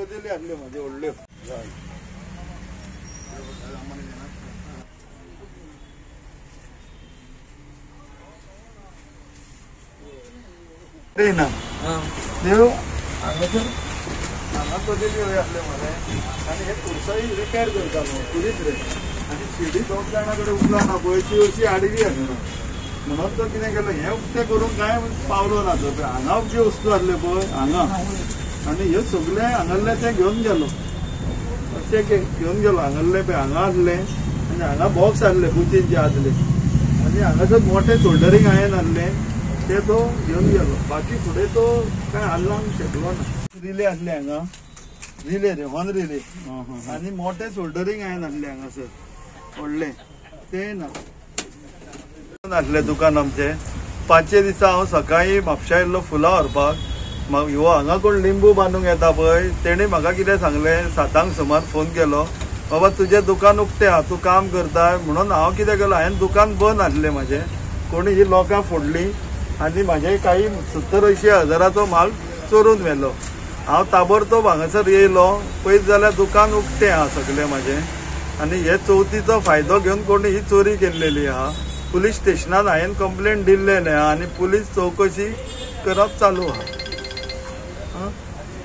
कदेली हाडल्यो म्हाजे व्हडल्यो ना देव हांगा कदेली हाडल्यो मरे आनी हे कुर्साई रिपेर करतालो कुरीत रे आनी शिडी 2 जाणां कडेन उखला ना पळय ती अशी हाडली हांगा म्हणून तो कितें केलो हे उक्ते करून काय पावलो ना तो हांगा जे वस्तू हाडले पळय हांगा आनी हे सगळे हांगाले ते घेवन गेलो अशें घेवन गेलो हांगाले पळय हांगा हाडले आनी हांगा बॉक्स हाडले बुचीन जे आदले आनी हांगासर मोठे सोल्डरींग आयन हाडले ते तो घेवन गेलो बाकी फुडें तो काय हाडलांक शकलो ना रिले हाडले हांगा रिले रे हॉर्न रिले आनी मोठे सोल्डरींग आयन हाडले हांगासर व्हडले ते ना आसले दुकान आमचे 5 दिसा हांव सकाळी म्हापशा येयल्लो फुलां व्हरपाक ह्यो हांगा कोण लिंबू बांदूंक येता पळय तेणी म्हाका कितें सांगलें 7 सुमार फोन केलो बाबा तुजें दुकान उक्तें आहा तूं काम करता म्हणून हांव कितें केलो हांवें दुकान बंद हाडलें म्हाजें कोणी ही लोकां फोडलीं आनी म्हाजे काही 70-80 हजाराचो माल चोरून व्हेलो हांव ताबडतोब हांगासर येयलो पळयत जाल्यार दुकान उक्तें आहा सगळें म्हाजें आनी हे चवथीचो फायदो घेवन कोणी ही चोरी केल्लेली आहा पुलीस स्टेशनात हांवें कंप्लेंट दिल्लेलें आहा आनी पुलीस चवकशी करप चालू आहा